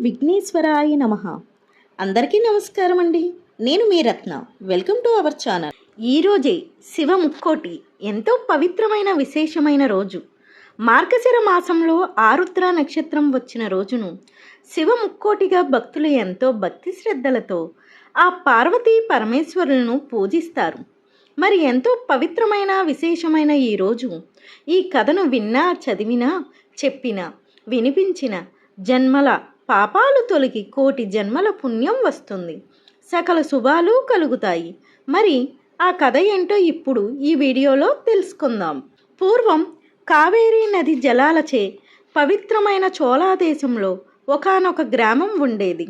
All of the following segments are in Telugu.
విఘ్నేశ్వరాయ నమః. అందరికీ నమస్కారం అండి. నేను మీ Ratna. Welcome to our channel. ఈరోజే శివ ముక్కోటి ఎంతో పవిత్రమైన విశేషమైన రోజు. మార్గశిర మాసంలో ఆరుద్ర నక్షత్రం వచ్చిన రోజును శివ ముక్కోటిగా భక్తులు ఎంతో భక్తి శ్రద్ధలతో ఆ పార్వతీ పరమేశ్వరులను పూజిస్తారు. మరి ఎంతో పవిత్రమైన విశేషమైన ఈ రోజు ఈ కథను విన్నా, చదివినా, చెప్పినా, వినిపించిన జన్మల పాపాలు తొలగి కోటి జన్మల పుణ్యం వస్తుంది, సకల శుభాలు కలుగుతాయి. మరి ఆ కథ ఏంటో ఇప్పుడు ఈ వీడియోలో తెలుసుకుందాం. పూర్వం కావేరీ నది జలాలచే పవిత్రమైన చోళాదేశంలో ఒకానొక గ్రామం ఉండేది.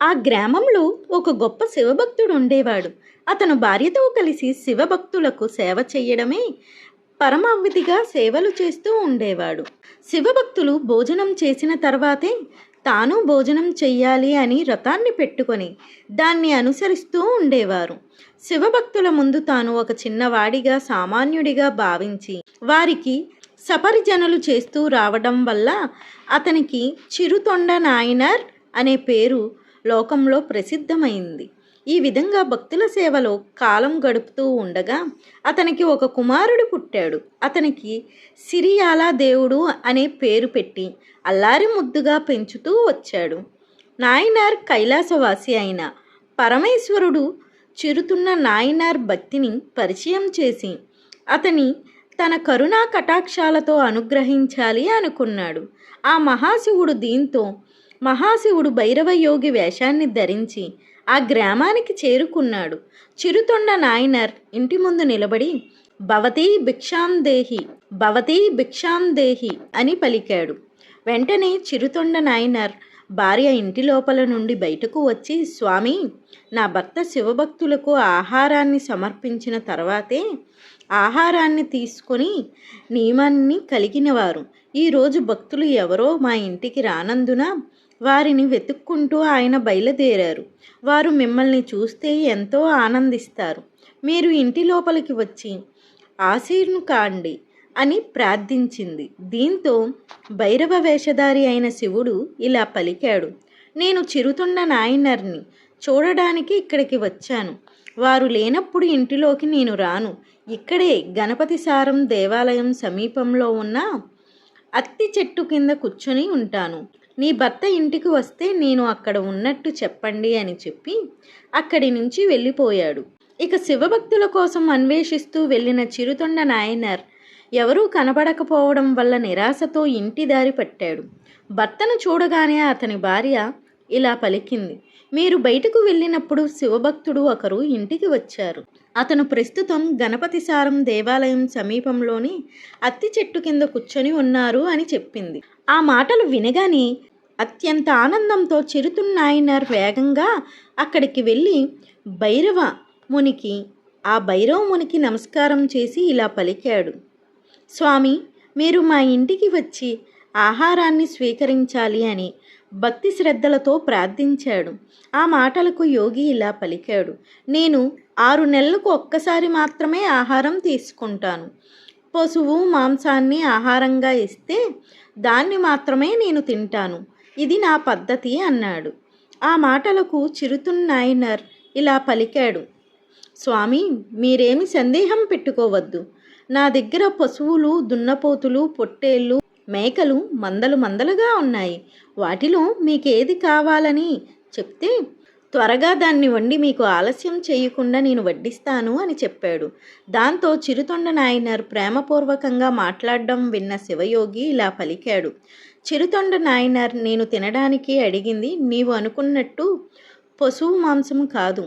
ఆ గ్రామంలో ఒక గొప్ప శివభక్తుడు ఉండేవాడు. అతను భార్యతో కలిసి శివభక్తులకు సేవ చేయడమే పరమావధిగా సేవలు చేస్తూ ఉండేవాడు. శివభక్తులు భోజనం చేసిన తర్వాతే తాను భోజనం చెయ్యాలి అని వ్రతాన్ని పెట్టుకొని దాన్ని అనుసరిస్తూ ఉండేవారు. శివభక్తుల ముందు తాను ఒక చిన్నవాడిగా, సామాన్యుడిగా భావించి వారికి సపరిజనులు చేస్తూ రావడం వల్ల అతనికి చిరుతొండ నాయనర్ అనే పేరు లోకంలో ప్రసిద్ధమైంది. ఈ విధంగా భక్తుల సేవలో కాలం గడుపుతూ ఉండగా అతనికి ఒక కుమారుడు పుట్టాడు. అతనికి సిరియాల దేవుడు అనే పేరు పెట్టి అల్లారి ముద్దుగా పెంచుతూ వచ్చాడు. నాయనార్ కైలాసవాసి అయిన పరమేశ్వరుడు చిరుతున్న నాయనార్ భక్తిని పరిచయం చేసి అతని తన కరుణా కటాక్షాలతో అనుగ్రహించాలి అనుకున్నాడు. ఆ మహాశివుడు భైరవ యోగి వేషాన్ని ధరించి ఆ గ్రామానికి చేరుకున్నాడు. చిరుతొండ నాయనర్ ఇంటి ముందు నిలబడి భవతీ భిక్షాం దేహి అని పలికాడు. వెంటనే చిరుతొండ నాయనర్ భార్య ఇంటి లోపల నుండి బయటకు వచ్చి, స్వామి, నా భర్త శివభక్తులకు ఆహారాన్ని సమర్పించిన తర్వాతే ఆహారాన్ని తీసుకొని నియమాన్ని కలిగినవారు. ఈరోజు భక్తులు ఎవరో మా ఇంటికి రానందున వారిని వెతుక్కుంటూ ఆయన బయలుదేరారు. వారు మిమ్మల్ని చూస్తే ఎంతో ఆనందిస్తారు. మీరు ఇంటి లోపలికి వచ్చి ఆశీర్ను కాండి అని ప్రార్థించింది. దీంతో భైరవ వేషధారి అయిన శివుడు ఇలా పలికాడు, నేను చిరుతొండ నాయనర్ని చూడడానికి ఇక్కడికి వచ్చాను. వారు లేనప్పుడు ఇంటిలోకి నేను రాను. ఇక్కడే గణపతి సారం దేవాలయం సమీపంలో ఉన్న అత్తి చెట్టు కింద కూర్చొని ఉంటాను. నీ భర్త ఇంటికి వస్తే నేను అక్కడ ఉన్నట్టు చెప్పండి అని చెప్పి అక్కడి నుంచి వెళ్ళిపోయాడు. ఇక శివభక్తుల కోసం అన్వేషిస్తూ వెళ్ళిన చిరుతొండ నాయనర్ ఎవరూ కనపడకపోవడం వల్ల నిరాశతో ఇంటి దారి పట్టాడు. భర్తను చూడగానే అతని భార్య ఇలా పలికింది, మీరు బయటకు వెళ్ళినప్పుడు శివభక్తుడు ఒకరు ఇంటికి వచ్చారు. అతను ప్రస్తుతం గణపతి సారం దేవాలయం సమీపంలోని అత్తి చెట్టు కింద కూర్చొని ఉన్నారు అని చెప్పింది. ఆ మాటలు వినగానే అత్యంత ఆనందంతో చిరుతొండ నాయనర్ వేగంగా అక్కడికి వెళ్ళి భైరవ మునికి నమస్కారం చేసి ఇలా పలికాడు, స్వామి, మీరు మా ఇంటికి వచ్చి ఆహారాన్ని స్వీకరించాలి అని భక్తి శ్రద్ధలతో ప్రార్థించాడు. ఆ మాటలకు యోగి ఇలా పలికాడు, నేను 6 నెలలకు ఒక్కసారి మాత్రమే ఆహారం తీసుకుంటాను. పశువు మాంసాన్ని ఆహారంగా ఇస్తే దాన్ని మాత్రమే నేను తింటాను. ఇది నా పద్ధతి అన్నాడు. ఆ మాటలకు చిరుతొండ నాయనర్ ఇలా పలికాడు, స్వామి, మీరేమి సందేహం పెట్టుకోవద్దు. నా దగ్గర పశువులు, దున్నపోతులు, పొట్టేళ్ళు, మేకలు మందలుగా ఉన్నాయి. వాటిలో మీకేది కావాలని చెప్తే త్వరగా దాన్ని వండి మీకు ఆలస్యం చేయకుండా నేను వడ్డిస్తాను అని చెప్పాడు. దాంతో చిరుతొండ నాయనర్ ప్రేమపూర్వకంగా మాట్లాడడం విన్న శివయోగి ఇలా పలికాడు, చిరుతొండ నాయనర్, నేను తినడానికి అడిగింది నీవు అనుకున్నట్టు పశువు మాంసం కాదు,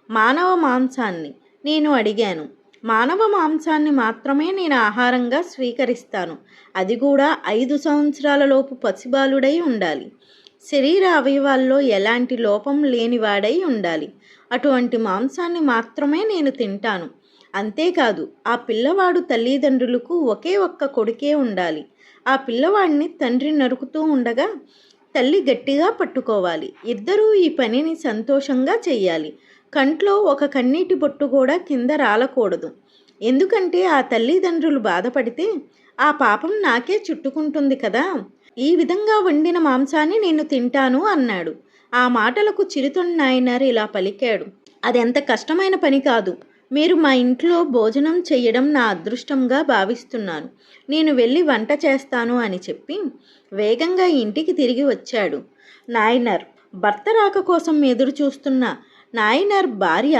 మానవ మాంసాన్ని నేను అడిగాను. మానవ మాంసాన్ని మాత్రమే నేను ఆహారంగా స్వీకరిస్తాను. అది కూడా 5 సంవత్సరాల లోపు పసిబాలుడై ఉండాలి. శరీర అవయవాల్లో ఎలాంటి లోపం లేనివాడై ఉండాలి. అటువంటి మాంసాన్ని మాత్రమే నేను తింటాను. అంతేకాదు, ఆ పిల్లవాడు తల్లిదండ్రులకు ఒకే ఒక్క కొడుకే ఉండాలి. ఆ పిల్లవాడిని తండ్రి నరుకుతూ ఉండగా తల్లి గట్టిగా పట్టుకోవాలి. ఇద్దరూ ఈ పనిని సంతోషంగా చెయ్యాలి. కంట్లో ఒక కన్నీటి బొట్టు కూడా కింద రాలకూడదు. ఎందుకంటే ఆ తల్లిదండ్రులు బాధపడితే ఆ పాపం నాకే చుట్టుకుంటుంది కదా. ఈ విధంగా వండిన మాంసాన్ని నేను తింటాను అన్నాడు. ఆ మాటలకు చిరుతొండ నాయనార్ ఇలా పలికాడు, అదెంత కష్టమైన పని కాదు. మీరు మా ఇంట్లో భోజనం చెయ్యడం నా అదృష్టంగా భావిస్తున్నాను. నేను వెళ్ళి వంట చేస్తాను అని చెప్పి వేగంగా ఇంటికి తిరిగి వచ్చాడు నాయనర్. భర్త రాక కోసం ఎదురు చూస్తున్న నాయనర్ భార్య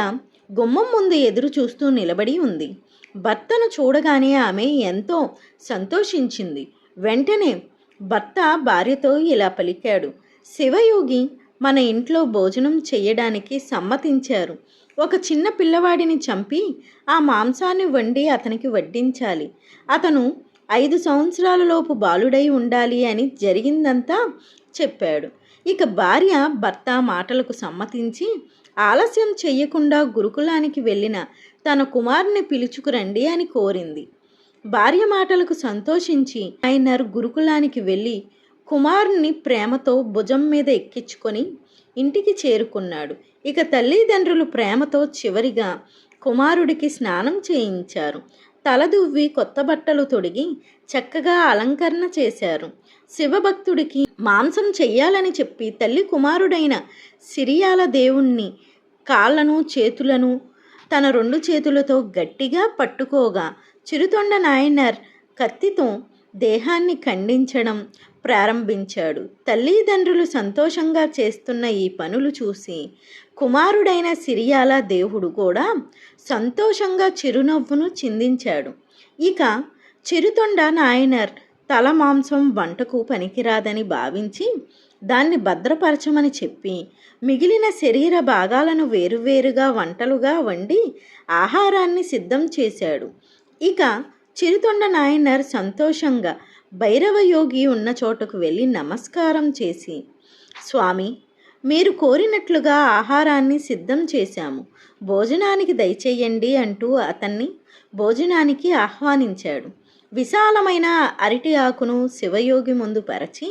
గుమ్మం ముందు ఎదురు చూస్తూ నిలబడి ఉంది. భర్తను చూడగానే ఆమె ఎంతో సంతోషించింది. వెంటనే భర్త భార్యతో ఇలా పలికాడు, శివయోగి మన ఇంట్లో భోజనం చెయ్యడానికి సమ్మతించారు. ఒక చిన్న పిల్లవాడిని చంపి ఆ మాంసాన్ని వండి అతనికి వడ్డించాలి. అతను 5 సంవత్సరాలలోపు బాలుడై ఉండాలి అని జరిగిందంతా చెప్పాడు. ఇక భార్య భర్త మాటలకు సమ్మతించి ఆలస్యం చెయ్యకుండా గురుకులానికి వెళ్ళిన తన కుమారుని పిలుచుకురండి అని కోరింది. భార్య మాటలకు సంతోషించి నాయనర్ గురుకులానికి వెళ్ళి కుమారుని ప్రేమతో భుజం మీద ఎక్కించుకొని ఇంటికి చేరుకున్నాడు. ఇక తల్లిదండ్రులు ప్రేమతో చివరిగా కుమారుడికి స్నానం చేయించారు. తలదువ్వి కొత్త బట్టలు తొడిగి చక్కగా అలంకరణ చేశారు. శివభక్తుడికి మాంసం చెయ్యాలని చెప్పి తల్లి కుమారుడైన సిరియాల దేవుణ్ణి కాళ్ళను చేతులను తన 2 చేతులతో గట్టిగా పట్టుకోగా చిరుతొండ నాయనర్ కత్తితో దేహాన్ని ఖండించడం ప్రారంభించాడు. తల్లిదండ్రులు సంతోషంగా చేస్తున్న ఈ పనులు చూసి కుమారుడైన సిరియాల దేవుడు కూడా సంతోషంగా చిరునవ్వును చిందించాడు. ఇక చిరుతొండ నాయనర్ తల మాంసం వంటకు పనికిరాదని భావించి దాన్ని భద్రపరచమని చెప్పి మిగిలిన శరీర భాగాలను వేరువేరుగా వంటలుగా వండి ఆహారాన్ని సిద్ధం చేశాడు. ఇక చిరుతొండ నాయనర్ సంతోషంగా భైరవయోగి ఉన్న చోటకు వెళ్ళి నమస్కారం చేసి, స్వామి, మీరు కోరినట్లుగా ఆహారాన్ని సిద్ధం చేశాము, భోజనానికి దయచేయండి అంటూ అతన్ని భోజనానికి ఆహ్వానించాడు. విశాలమైన అరటి ఆకును శివయోగి ముందు పరచి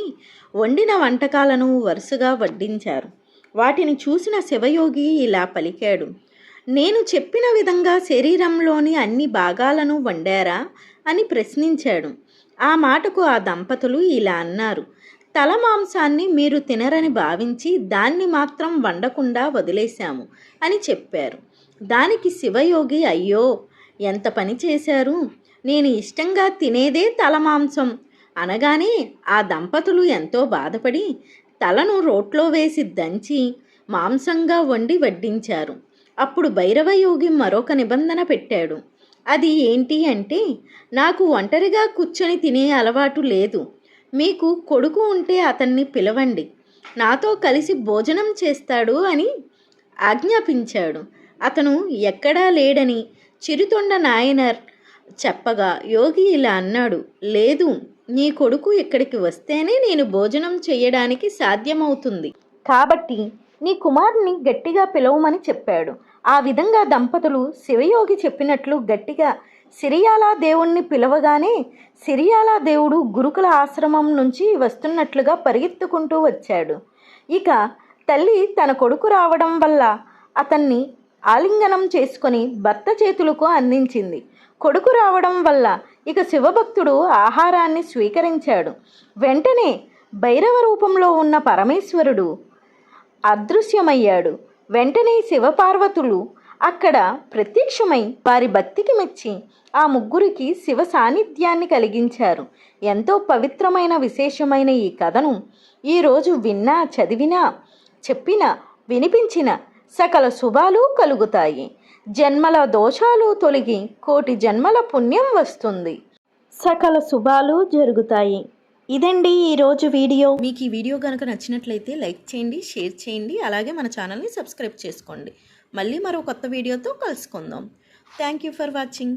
వండిన వంటకాలను వరుసగా వడ్డించారు. వాటిని చూసిన శివయోగి ఇలా పలికాడు, నేను చెప్పిన విధంగా శరీరంలోని అన్ని భాగాలను వండారా అని ప్రశ్నించాడు. ఆ మాటకు ఆ దంపతులు ఇలా అన్నారు, తల మాంసాన్ని మీరు తినరని భావించి దాన్ని మాత్రం వండకుండా వదిలేశాము అని చెప్పారు. దానికి శివయోగి, అయ్యో ఎంత పని చేశారు, నేను ఇష్టంగా తినేదే తల మాంసం అనగానే ఆ దంపతులు ఎంతో బాధపడి తలను రోట్లో వేసి దంచి మాంసంగా వండి వడ్డించారు. అప్పుడు భైరవయోగి మరొక నిబంధన పెట్టాడు. అది ఏంటి అంటే, నాకు ఒంటరిగా కూర్చొని తినే అలవాటు లేదు. మీకు కొడుకు ఉంటే అతన్ని పిలవండి, నాతో కలిసి భోజనం చేస్తాడు అని ఆజ్ఞాపించాడు. అతను ఎక్కడా లేడని చిరుతొండ నాయనర్ చెప్పగా యోగి ఇలా అన్నాడు, లేదు, నీ కొడుకు ఇక్కడికి వస్తేనే నేను భోజనం చేయడానికి సాధ్యమవుతుంది. కాబట్టి నీ కుమారుని గట్టిగా పిలవమని చెప్పాడు. ఆ విధంగా దంపతులు శివయోగి చెప్పినట్లు గట్టిగా సిరియాల దేవుణ్ణి పిలవగానే సిరియాల దేవుడు గురుకుల ఆశ్రమం నుంచి వస్తున్నట్లుగా పరిగెత్తుకుంటూ వచ్చాడు. ఇక తల్లి తన కొడుకు రావడం వల్ల అతన్ని ఆలింగనం చేసుకొని భర్త చేతులకు అందించింది. కొడుకు రావడం వల్ల ఇక శివభక్తుడు ఆహారాన్ని స్వీకరించాడు. వెంటనే భైరవ రూపంలో ఉన్న పరమేశ్వరుడు అదృశ్యమయ్యాడు. వెంటనే శివపార్వతులు అక్కడ ప్రత్యక్షమై వారి భక్తికి మెచ్చి ఆ ముగ్గురికి శివ సాన్నిధ్యాన్ని కలిగించారు. ఎంతో పవిత్రమైన విశేషమైన ఈ కథను ఈరోజు విన్నా, చదివినా, చెప్పినా, వినిపించిన సకల శుభాలు కలుగుతాయి. జన్మల దోషాలు తొలగి కోటి జన్మల పుణ్యం వస్తుంది. సకల శుభాలు జరుగుతాయి. ఇదండి ఈరోజు వీడియో. మీకు ఈ వీడియో కనుక నచ్చినట్లయితే లైక్ చేయండి, షేర్ చేయండి, అలాగే మన ఛానల్ని సబ్స్క్రైబ్ చేసుకోండి. మళ్ళీ మరో కొత్త వీడియోతో కలుసుకుందాం. Thank you for watching.